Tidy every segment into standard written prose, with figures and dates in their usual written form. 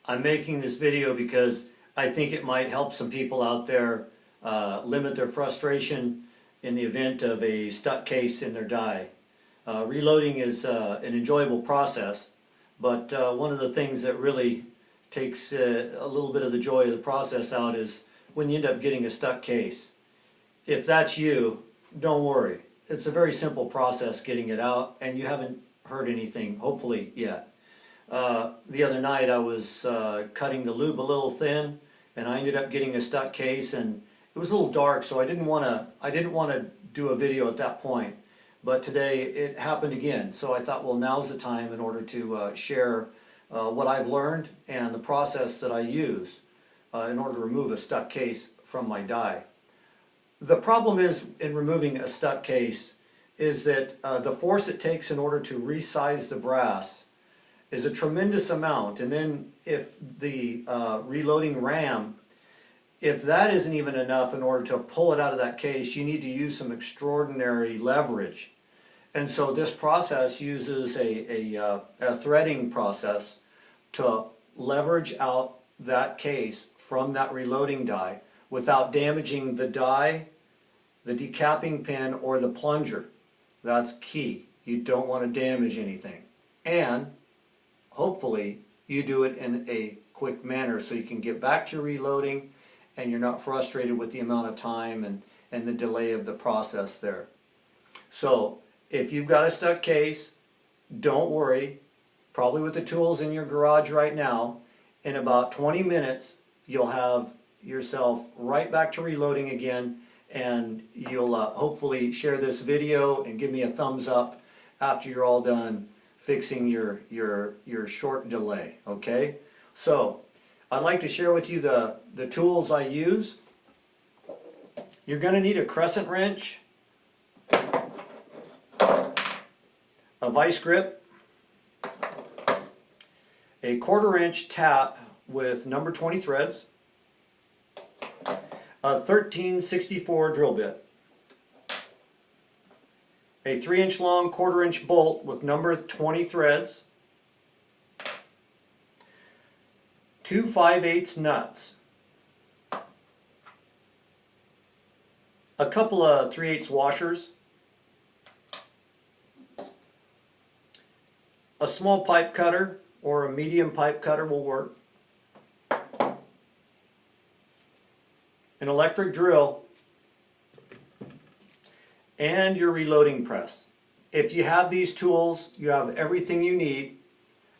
I'm making this video because I think it might help some people out there limit their frustration in the event of a stuck case in their die. Reloading is an enjoyable process, but one of the things that really takes a little bit of the joy of the process out is when you end up getting a stuck case. If that's you, don't worry. It's a very simple process getting it out, and you haven't heard anything, hopefully, yet. The other night I was cutting the lube a little thin, and I ended up getting a stuck case, and it was a little dark, so I didn't want to do a video at that point. But today it happened again, so I thought, well, now's the time in order to share what I've learned and the process that I use in order to remove a stuck case from my die. The problem is in removing a stuck case is that the force it takes in order to resize the brass is a tremendous amount, and then if the reloading ram, if that isn't even enough in order to pull it out of that case, you need to use some extraordinary leverage. And so this process uses a threading process to leverage out that case from that reloading die without damaging the die, the decapping pin, or the plunger. That's key. You don't want to damage anything. And hopefully you do it in a quick manner so you can get back to reloading and you're not frustrated with the amount of time and the delay of the process there. So if you've got a stuck case, don't worry. Probably with the tools in your garage right now, in about 20 minutes you'll have yourself right back to reloading again, and you'll hopefully share this video and give me a thumbs up after you're all done fixing your short delay. Okay? So I'd like to share with you the tools I use. You're going to need a crescent wrench, a vice grip, a 1/4 inch tap with number 20 threads, a 1364 drill bit, a 3-inch long 1/4 inch bolt with number 20 threads, 2 5/8 nuts, a couple of 3/8 washers, a small pipe cutter or a medium pipe cutter will work, an electric drill, and your reloading press. If you have these tools, you have everything you need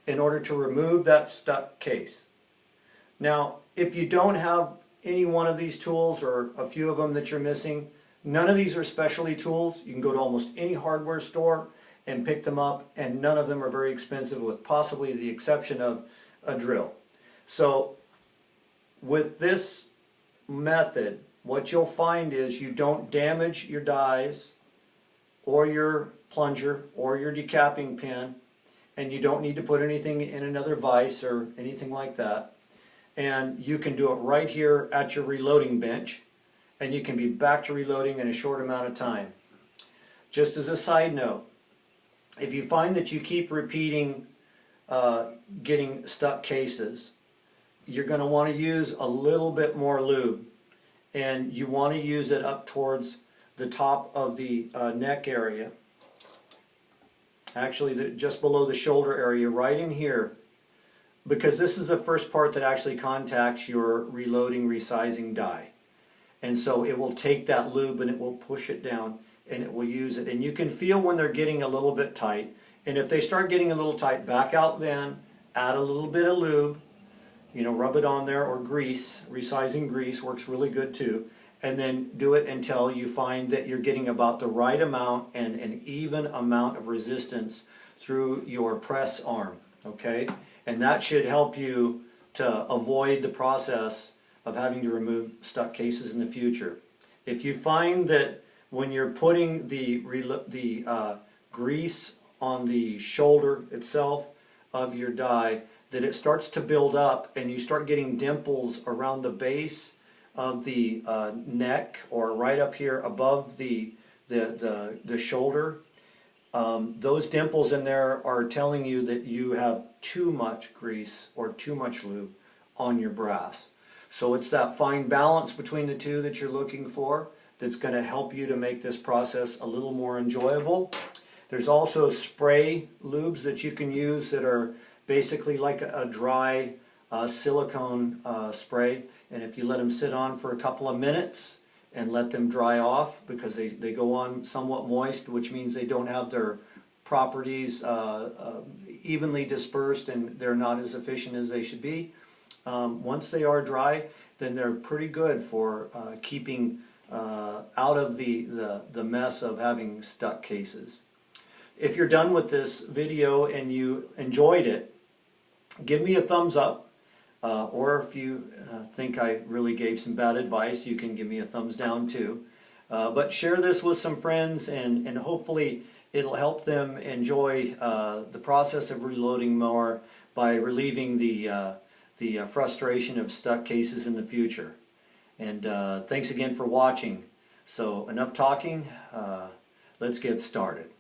in order to remove that stuck case. Now, if you don't have any one of these tools or a few of them that you're missing, none of these are specialty tools. You can go to almost any hardware store and pick them up, and none of them are very expensive, with possibly the exception of a drill. So with this method, what you'll find is you don't damage your dies or your plunger or your decapping pin, and you don't need to put anything in another vise or anything like that. And you can do it right here at your reloading bench, and you can be back to reloading in a short amount of time. Just as a side note, if you find that you keep repeating getting stuck cases, you're going to want to use a little bit more lube, and you want to use it up towards the top of the neck area, actually just below the shoulder area, right in here, because this is the first part that actually contacts your reloading resizing die. And so it will take that lube and it will push it down and it will use it. And you can feel when they're getting a little bit tight. And if they start getting a little tight, back out then, add a little bit of lube, rub it on there, or grease. Resizing grease works really good too. And then do it until you find that you're getting about the right amount and an even amount of resistance through your press arm. Okay? And that should help you to avoid the process of having to remove stuck cases in the future. If you find that when you're putting the grease on the shoulder itself of your die, that it starts to build up and you start getting dimples around the base of the neck or right up here above the shoulder, those dimples in there are telling you that you have too much grease or too much lube on your brass. So it's that fine balance between the two that you're looking for that's going to help you to make this process a little more enjoyable. There's also spray lubes that you can use that are basically like a dry silicone spray, and if you let them sit on for a couple of minutes and let them dry off, because they go on somewhat moist, which means they don't have their properties evenly dispersed and they're not as efficient as they should be. Once they are dry, then they're pretty good for keeping out of the mess of having stuck cases. If you're done with this video and you enjoyed it, give me a thumbs up. Or if you think I really gave some bad advice, you can give me a thumbs down too. But share this with some friends, and hopefully it'll help them enjoy the process of reloading more by relieving the frustration of stuck cases in the future. And thanks again for watching. So enough talking, let's get started.